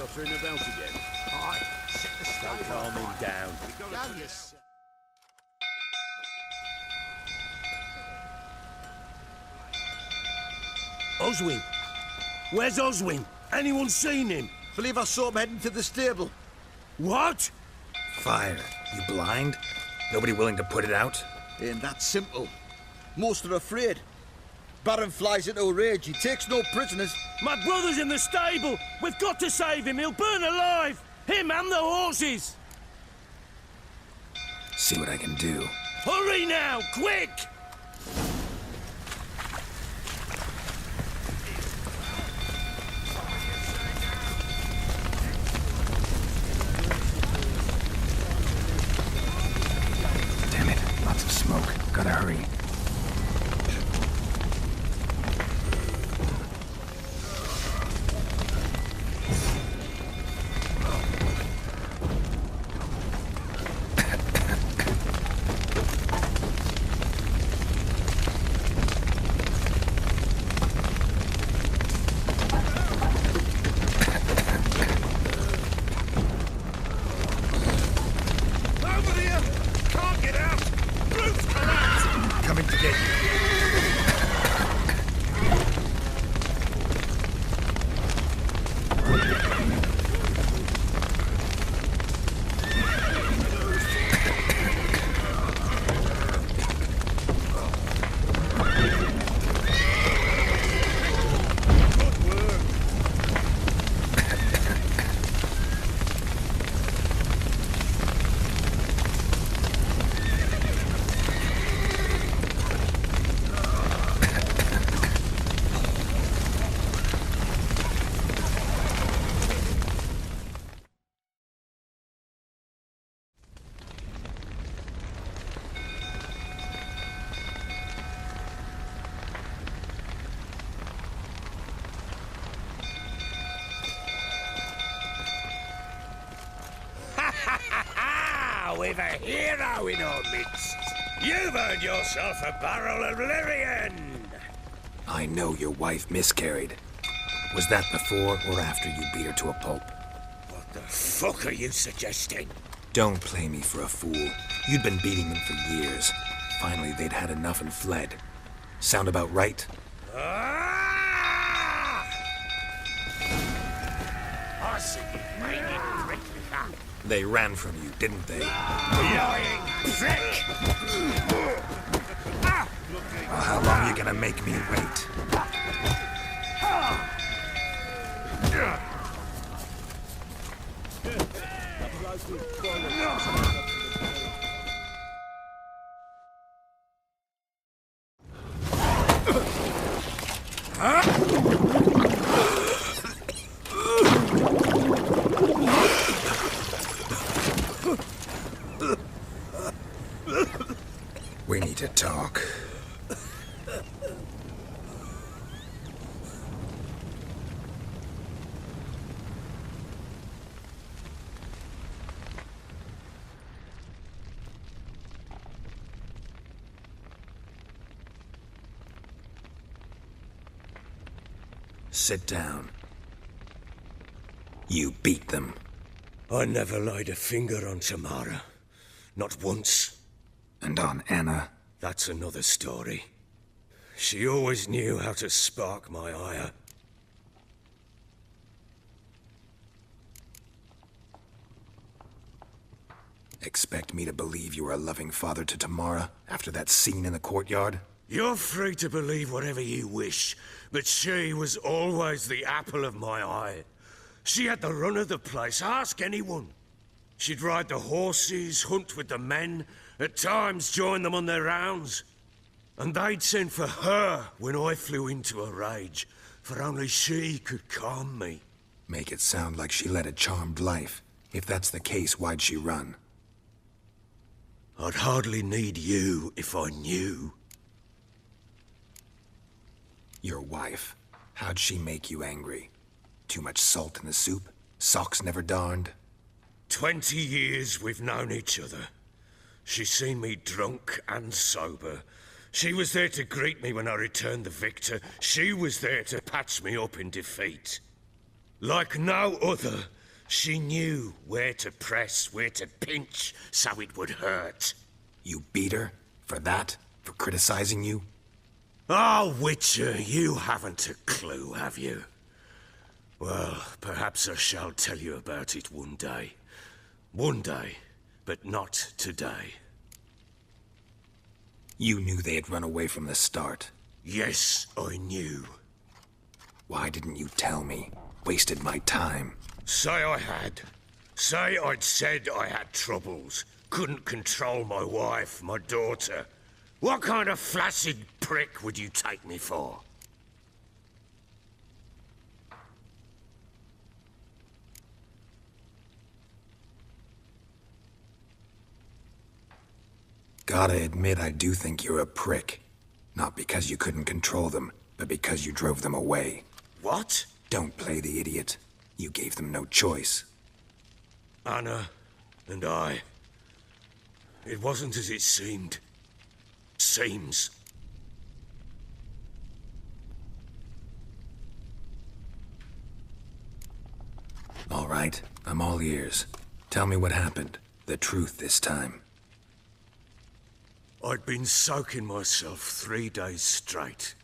Dottering about again. Aye, set the Don't stable calm him fire. down. Go, yes. Oswin? Where's Oswin? Anyone seen him? Believe I saw him heading to the stable. What? Fire. You blind? Nobody willing to put it out? Ain't that simple. Most are afraid. Baron flies into a rage. He takes no prisoners. My brother's in the stable! We've got to save him! He'll burn alive! Him and the horses! See what I can do. Hurry now! Quick! Damn it. Lots of smoke. Gotta hurry. Coming to get you. We've a hero in our midst. You've earned yourself a barrel of Lyrian. I know your wife miscarried. Was that before or after you beat her to a pulp? What the fuck are you suggesting? Don't play me for a fool. You'd been beating them for years. Finally, they'd had enough and fled. Sound about right? Ah! I see you made it prick. They ran from you, didn't they? Lying prick! Well, how long are you gonna make me wait? We need to talk. Sit down. You beat them. I never laid a finger on Tamara. Not once. And on Anna. That's another story. She always knew how to spark my ire. Expect me to believe you were a loving father to Tamara after that scene in the courtyard? You're free to believe whatever you wish, but she was always the apple of my eye. She had the run of the place, ask anyone. She'd ride the horses, hunt with the men, at times join them on their rounds. And they'd send for her when I flew into a rage, for only she could calm me. Make it sound like she led a charmed life. If that's the case, why'd she run? I'd hardly need you if I knew. Your wife. How'd she make you angry? Too much salt in the soup? Socks never darned? 20 years we've known each other. She's seen me drunk and sober. She was there to greet me when I returned the victor. She was there to patch me up in defeat. Like no other, she knew where to press, where to pinch, so it would hurt. You beat her? For that? For criticizing you? Oh, Witcher, you haven't a clue, have you? Well, perhaps I shall tell you about it one day. One day, but not today. You knew they had run away from the start. Yes, I knew. Why didn't you tell me? Wasted my time. Say I had. Say I'd said I had troubles. Couldn't control my wife, my daughter. What kind of flaccid prick would you take me for? Gotta admit, I do think you're a prick. Not because you couldn't control them, but because you drove them away. What? Don't play the idiot. You gave them no choice. Anna and I... It wasn't as it seemed. Seems. All right, I'm all ears. Tell me what happened. The truth this time. I'd been soaking myself 3 days straight.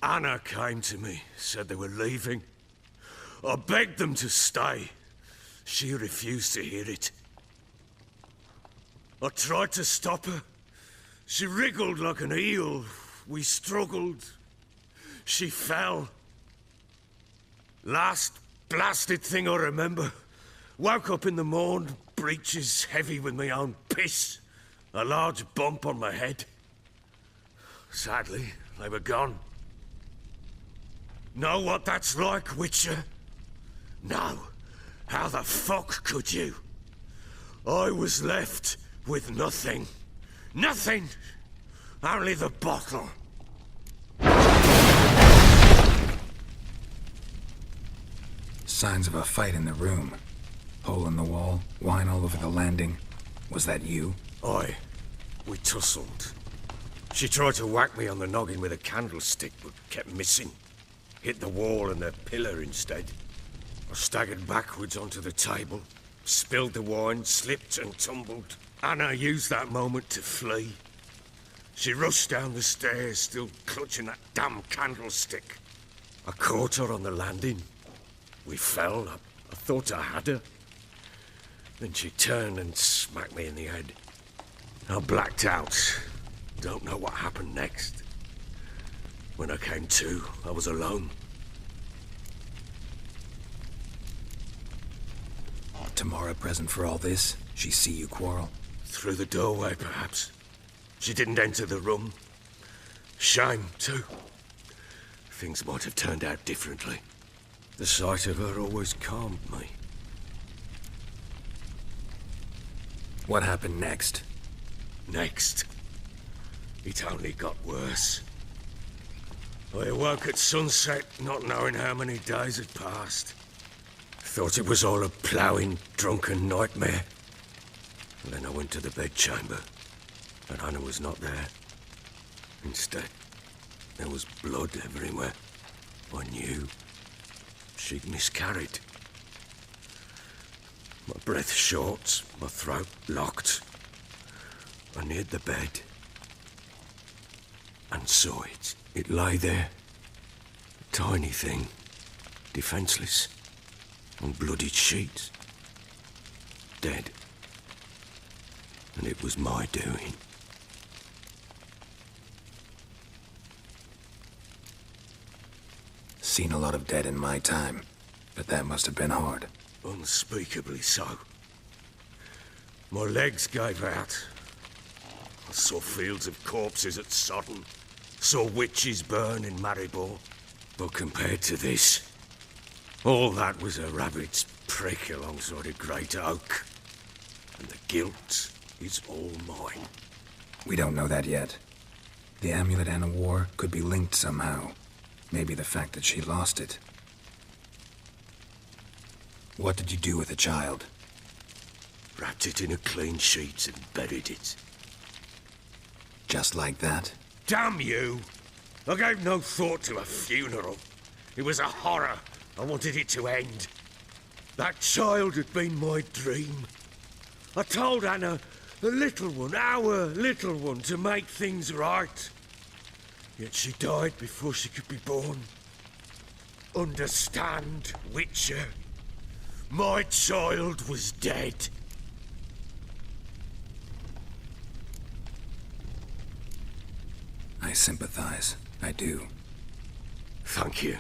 Anna came to me, said they were leaving. I begged them to stay. She refused to hear it. I tried to stop her. She wriggled like an eel. We struggled. She fell. Last blasted thing I remember. Woke up in the morn, breeches heavy with my own piss. A large bump on my head. Sadly, they were gone. Know what that's like, Witcher? No. How the fuck could you? I was left with nothing. Nothing! Only the bottle. Signs of a fight in the room. Hole in the wall, wine all over the landing. Was that you? Aye. We tussled. She tried to whack me on the noggin with a candlestick, but kept missing. Hit the wall and the pillar instead. I staggered backwards onto the table, spilled the wine, slipped and tumbled. Anna used that moment to flee. She rushed down the stairs, still clutching that damn candlestick. I caught her on the landing. We fell. I thought I had her. Then she turned and smacked me in the head. I blacked out. Don't know what happened next. When I came to, I was alone. Tamara present for all this? She see you quarrel? Through the doorway, perhaps. She didn't enter the room. Shame, too. Things might have turned out differently. The sight of her always calmed me. What happened next? Next, it only got worse. I awoke at sunset, not knowing how many days had passed. Thought it was all a ploughing, drunken nightmare. And then I went to the bedchamber, and Anna was not there. Instead, there was blood everywhere. I knew she'd miscarried. My breath short, my throat locked. I neared the bed and saw it. It lay there, a tiny thing, defenseless, on bloodied sheets, dead. And it was my doing. Seen a lot of dead in my time, but that must have been hard. Unspeakably so. My legs gave out. I saw fields of corpses at Sodden. Saw witches burn in Maribor. But compared to this, all that was a rabbit's prick alongside a great oak. And the guilt is all mine. We don't know that yet. The amulet Anna wore could be linked somehow. Maybe the fact that she lost it. What did you do with the child? Wrapped it in a clean sheet and buried it. Just like that? Damn you! I gave no thought to a funeral. It was a horror, I wanted it to end. That child had been my dream. I told Anna, the little one, our little one, to make things right. Yet she died before she could be born. Understand, Witcher? My child was dead. I sympathize. I do. Thank you.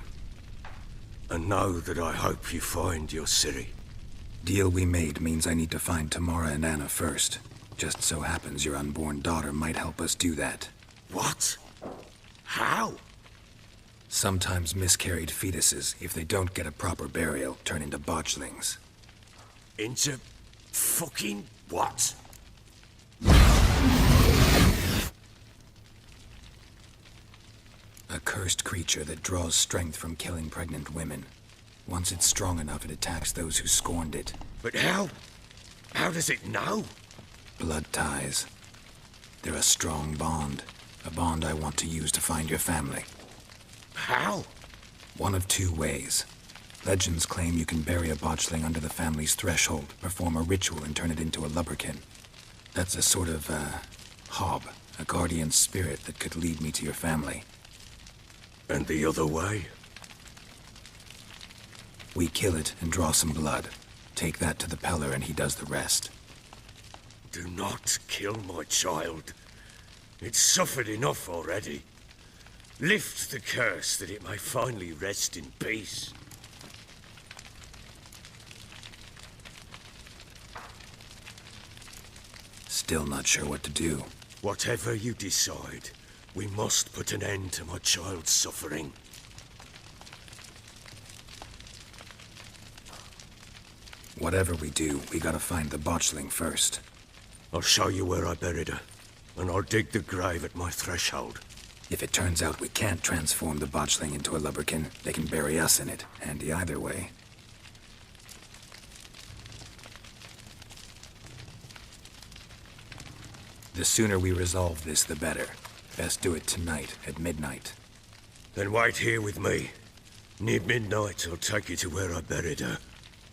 And know that I hope you find your Ciri. Deal we made means I need to find Tamara and Anna first. Just so happens your unborn daughter might help us do that. What? How? Sometimes miscarried fetuses, if they don't get a proper burial, turn into botchlings. Into fucking what? A cursed creature that draws strength from killing pregnant women. Once it's strong enough, it attacks those who scorned it. But how? How does it know? Blood ties. They're a strong bond. A bond I want to use to find your family. How? One of two ways. Legends claim you can bury a botchling under the family's threshold, perform a ritual, and turn it into a lubberkin. That's a sort of, hob, a guardian spirit that could lead me to your family. And the other way? We kill it and draw some blood. Take that to the Peller and he does the rest. Do not kill my child. It's suffered enough already. Lift the curse that it may finally rest in peace. Still not sure what to do. Whatever you decide, we must put an end to my child's suffering. Whatever we do, we gotta find the botchling first. I'll show you where I buried her, and I'll dig the grave at my threshold. If it turns out we can't transform the botchling into a lubberkin, they can bury us in it. Handy either way. The sooner we resolve this, the better. Best do it tonight, at midnight. Then wait here with me. Near midnight, I'll take you to where I buried her.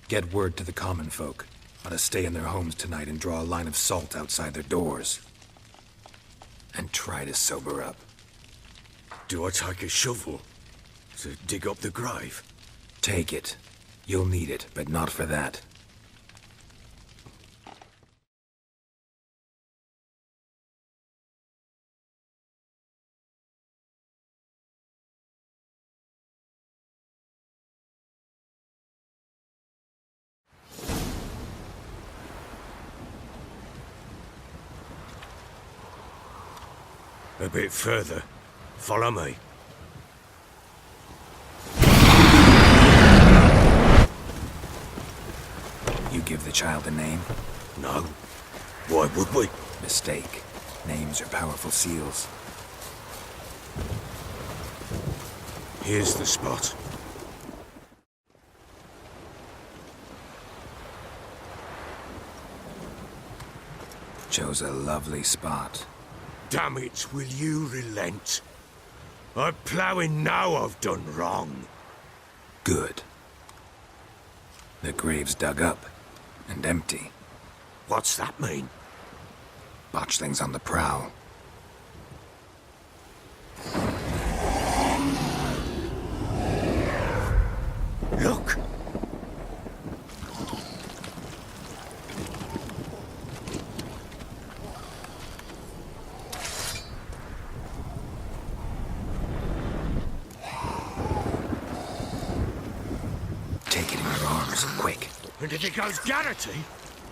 Get word to the common folk. Ought to stay in their homes tonight and draw a line of salt outside their doors. And try to sober up. Do I take a shovel to dig up the grave? Take it. You'll need it, but not for that. A bit further. Follow me. You give the child a name? No. Why would we? Mistake. Names are powerful seals. Here's the spot. Chose a lovely spot. Damn it, will you relent? I'm ploughing now I've done wrong. Good. The grave's dug up and empty. What's that mean? Botchling's on the prowl. Look! Take it in your arms, quick. And if it goes Garrity,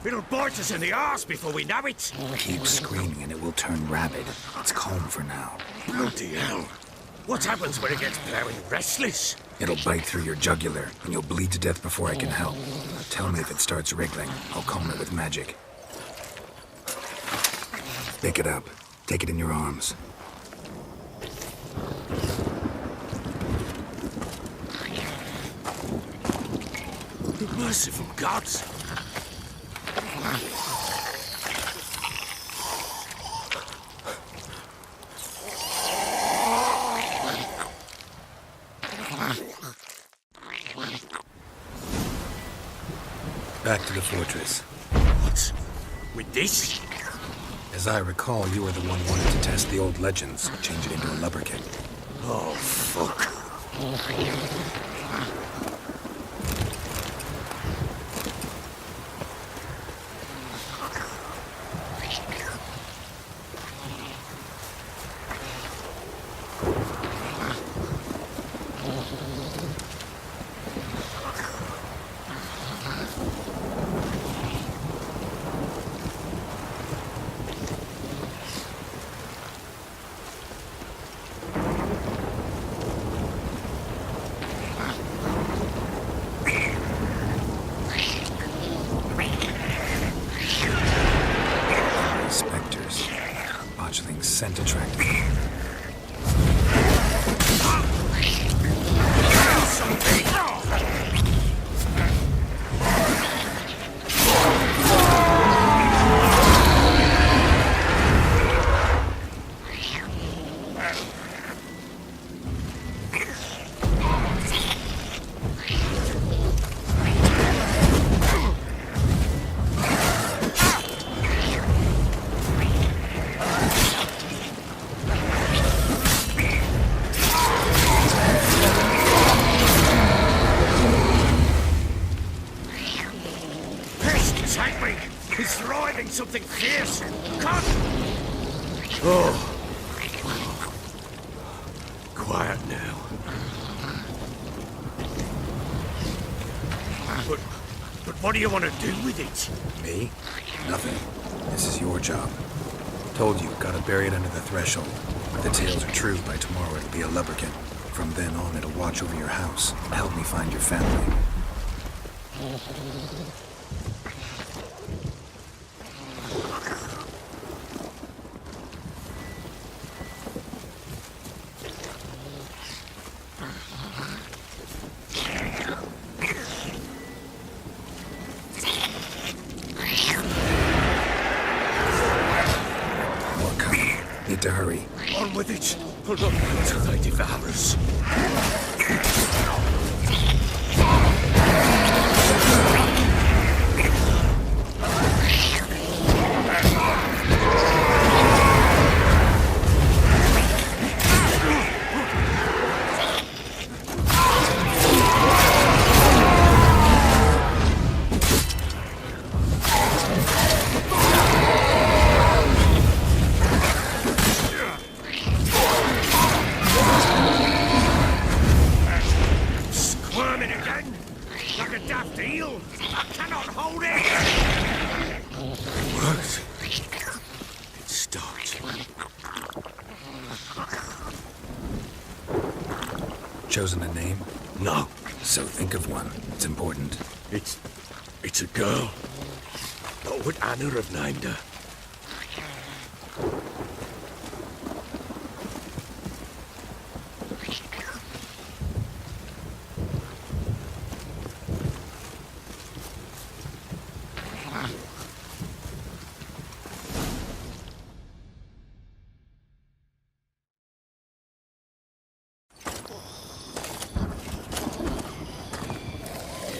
it'll bite us in the arse before we know it. Keep screaming and it will turn rabid. It's calm for now. Bloody hell. What happens when it gets ploughing restless? It'll bite through your jugular, and you'll bleed to death before I can help. Tell me if it starts wriggling. I'll calm it with magic. Pick it up. Take it in your arms. Merciful gods! back to the fortress. What? With this? As I recall, you were the one wanted to test the old legends, change it into a lubberkin. Oh, fuck. Spectres. Botchling's scent attracted. Take me! He's driving something fierce! Come! Oh. Quiet now. But what do you want to do with it? Me? Nothing. This is your job. Told you, gotta bury it under the threshold. If the tales are true, by tomorrow it'll be a lubberkin. From then on, it'll watch over your house and help me find your family. Need to hurry. On with it! Hold on until they devour us. Like a daft eel! I cannot hold it! What? It stopped. Chosen a name? No. So think of one. It's important. It's a girl. What would Anna have named her?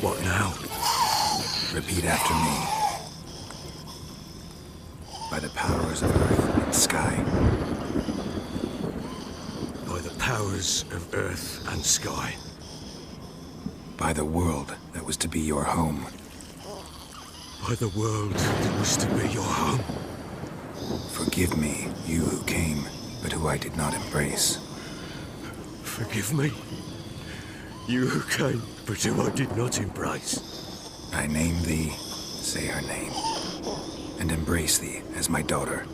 What now? Repeat after me. By the powers of earth and sky. By the powers of earth and sky. By the world that was to be your home. By the world that was to be your home. Forgive me, you who came, but who I did not embrace. Forgive me. You who came, but who I did not embrace. I name thee, say her name, and embrace thee as my daughter.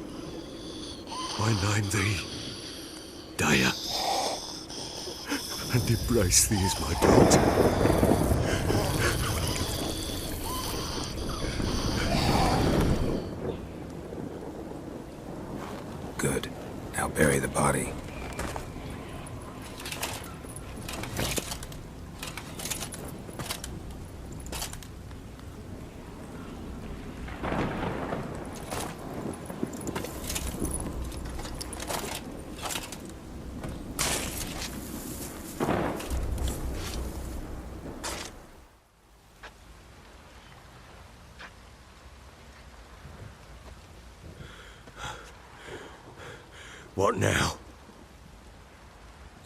I name thee, Daya, and embrace thee as my daughter. Good. Now bury the body. What now?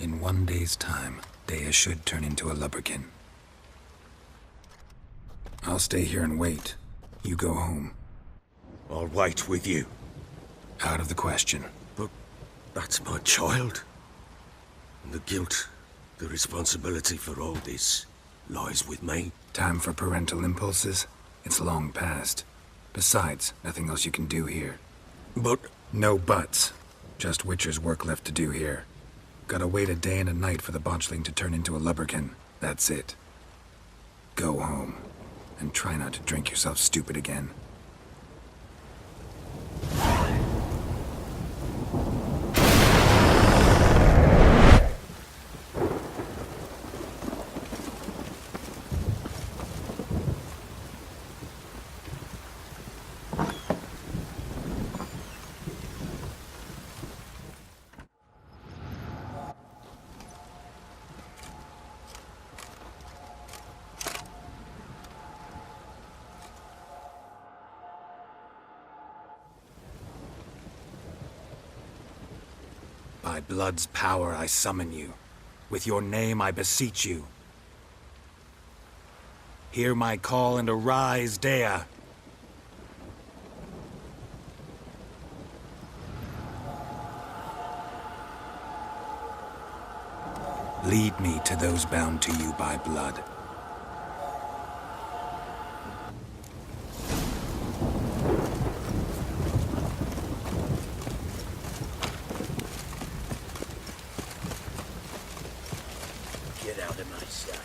In 1 day's time, Dea should turn into a lubberkin. I'll stay here and wait. You go home. I'll wait with you. Out of the question. But that's my child. And the guilt, the responsibility for all this lies with me. Time for parental impulses? It's long past. Besides, nothing else you can do here. But... No buts. Just Witcher's work left to do here. Gotta wait a day and a night for the botchling to turn into a lubberkin. That's it. Go home. And try not to drink yourself stupid again. By blood's power I summon you. With your name I beseech you. Hear my call and arise, Dea. Lead me to those bound to you by blood. Get out of my sight.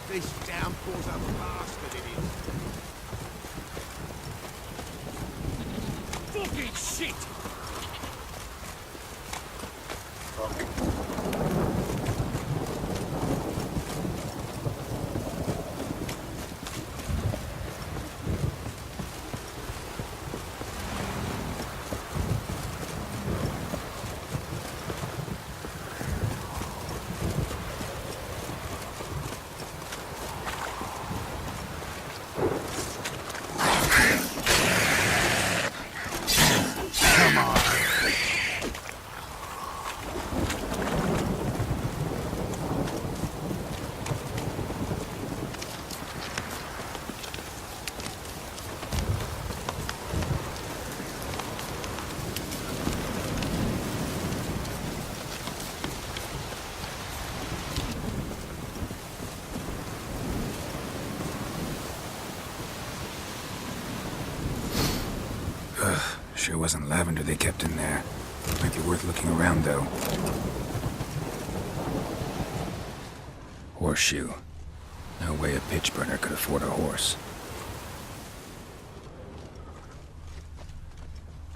This downpour's a bastard, it is. Fucking shit! Sure wasn't lavender they kept in there. Might be worth looking around, though. Horseshoe. No way a pitch burner could afford a horse.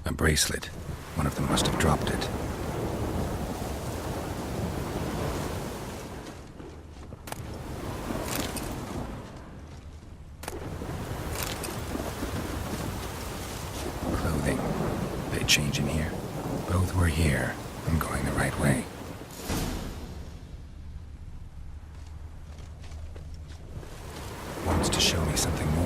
A bracelet. One of them must have dropped it. Clothing. They change in here. Both were here. I'm going the right way. Wants to show me something more.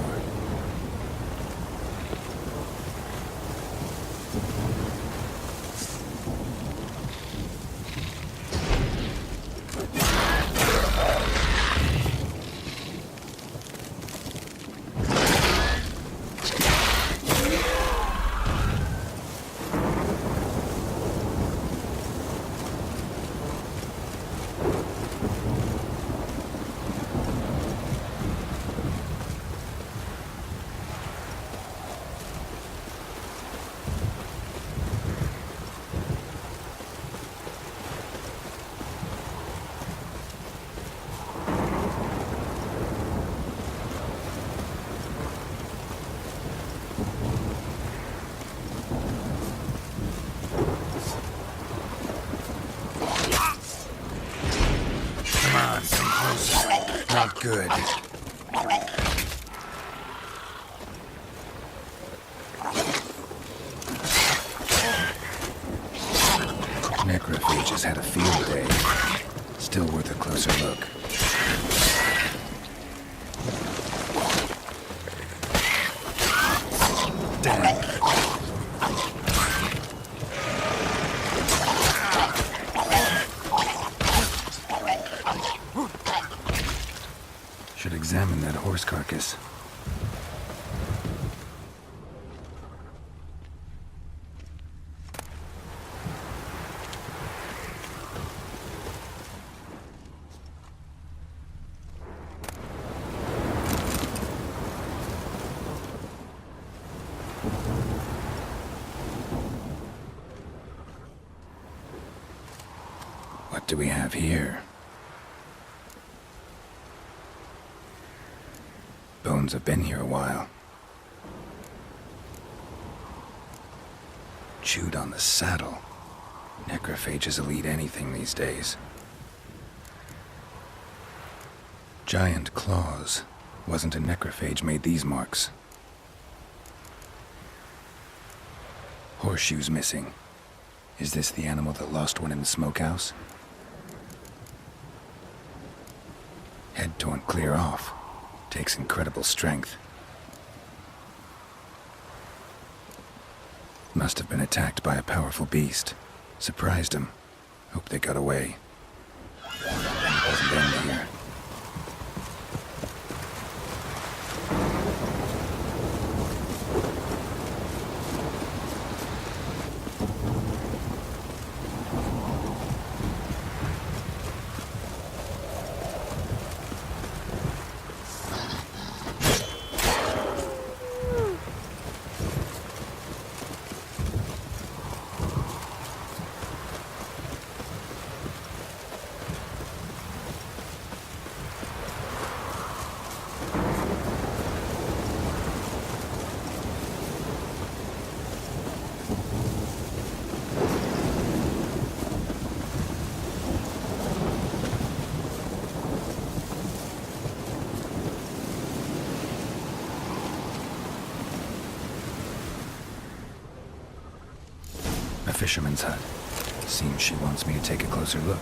Not good. has had a field day. Still worth a closer look. Damn. Should examine that horse carcass. What do we have here? Bones have been here a while. Chewed on the saddle. Necrophages will eat anything these days. Giant claws. Wasn't a necrophage made these marks. Horseshoes missing. Is this the animal that lost one in the smokehouse? Head torn clear off. Takes incredible strength. Must have been attacked by a powerful beast. Surprised him. Hope they got away. Doesn't end here. A fisherman's hut. Seems she wants me to take a closer look.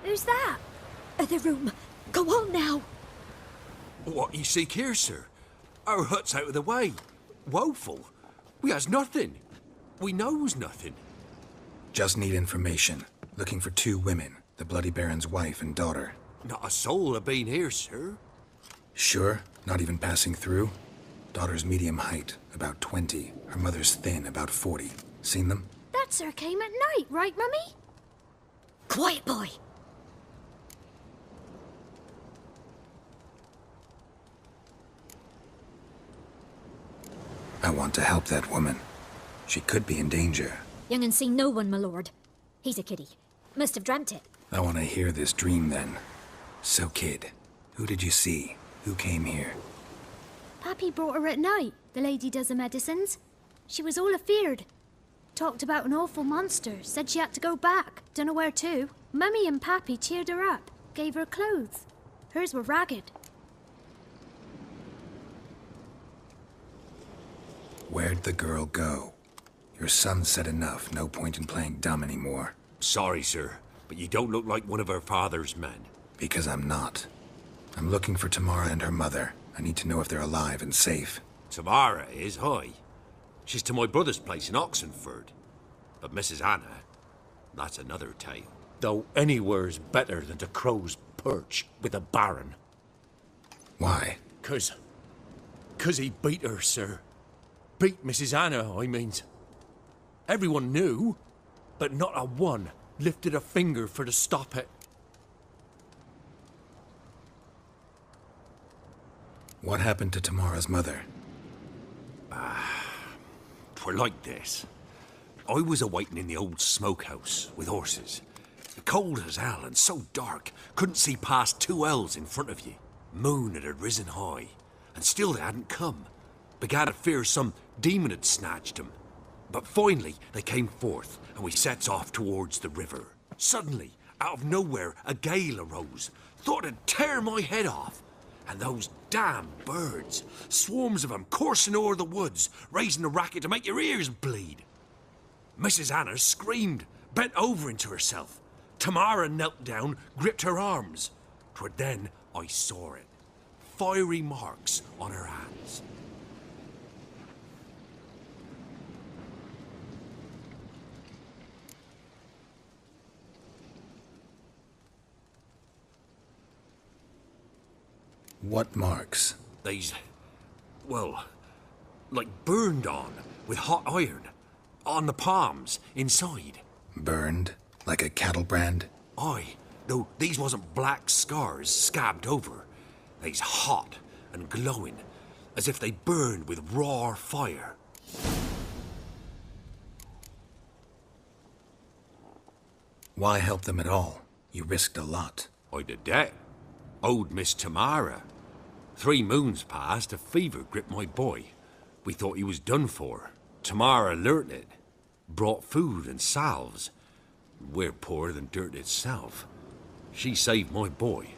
Who's that? Other room. Go on now. What you seek here, sir? Our hut's out of the way. Woeful. We has nothing. We knows nothing. Just need information. Looking for 2 women. The Bloody Baron's wife and daughter. Not a soul have been here, sir. Sure? Not even passing through? Daughter's medium height, about 20. Her mother's thin, about 40. Seen them? That sir came at night, right, Mummy? Quiet, boy. I want to help that woman. She could be in danger. Young and seen no one, my lord. He's a kiddie. Must have dreamt it. I want to hear this dream then. So, kid, who did you see? Who came here? Pappy brought her at night. The lady does the medicines. She was all afeared. Talked about an awful monster. Said she had to go back. Dunno where to. Mummy and Pappy cheered her up. Gave her clothes. Hers were ragged. Where'd the girl go? Your son said enough. No point in playing dumb anymore. Sorry, sir, but you don't look like one of our father's men. Because I'm not. I'm looking for Tamara and her mother. I need to know if they're alive and safe. Tamara is, hi. She's to my brother's place in Oxenford. But Mrs. Anna, that's another tale. Though anywhere's better than to Crow's Perch with a baron. Why? 'Cause he beat her, sir. Beat Mrs. Anna, I means. Everyone knew, but not a one lifted a finger for to stop it. What happened to Tamara's mother? 'Twere like this. I was awaiting in the old smokehouse with horses. Cold as hell and so dark, couldn't see past 2 ells in front of you. Moon had risen high, and still they hadn't come. Began to fear some demon had snatched them. But finally they came forth, and we sets off towards the river. Suddenly, out of nowhere, a gale arose. Thought it'd tear my head off. And those damn birds, swarms of them coursing o'er the woods, raising a racket to make your ears bleed. Mrs. Anna screamed, bent over into herself. Tamara knelt down, gripped her arms. 'Twere then I saw it. Fiery marks on her hands. What marks? They's, well, like burned on with hot iron. On the palms, inside. Burned? Like a cattle brand? Aye, though these wasn't black scars scabbed over. They's hot and glowing, as if they burned with raw fire. Why help them at all? You risked a lot. I did that. Owed Miss Tamara. 3 moons passed, a fever gripped my boy. We thought he was done for. Tamara learnt it. Brought food and salves. We're poorer than dirt itself. She saved my boy.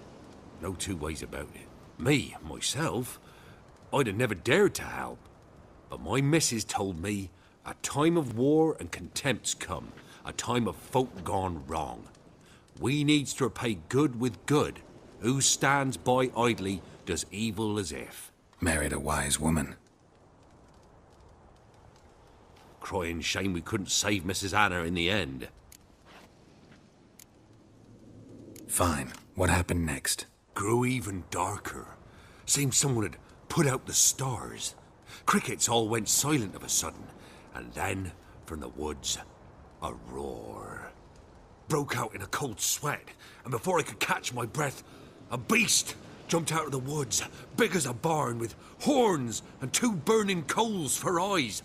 No 2 ways about it. Me, myself, I'd have never dared to help. But my missus told me a time of war and contempt's come. A time of folk gone wrong. We needs to repay good with good. Who stands by idly does evil as if. Married a wise woman. Crying shame we couldn't save Mrs. Anna in the end. Fine. What happened next? Grew even darker. Seemed someone had put out the stars. Crickets all went silent of a sudden. And then, from the woods, a roar. Broke out in a cold sweat, and before I could catch my breath, a beast jumped out of the woods, big as a barn, with horns and 2 burning coals for eyes.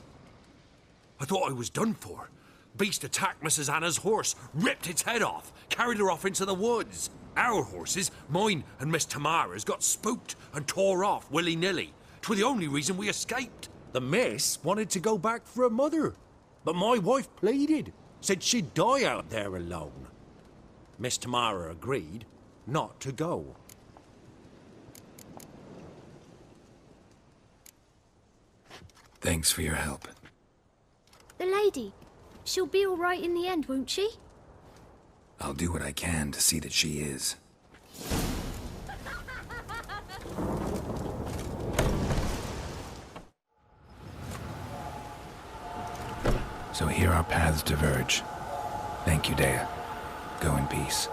I thought I was done for. Beast attacked Mrs. Anna's horse, ripped its head off, carried her off into the woods. Our horses, mine and Miss Tamara's, got spooked and tore off willy-nilly. 'Twere the only reason we escaped. The miss wanted to go back for her mother, but my wife pleaded, said she'd die out there alone. Miss Tamara agreed not to go. Thanks for your help. The lady, she'll be all right in the end, won't she? I'll do what I can to see that she is. So here our paths diverge. Thank you, Dea. Go in peace.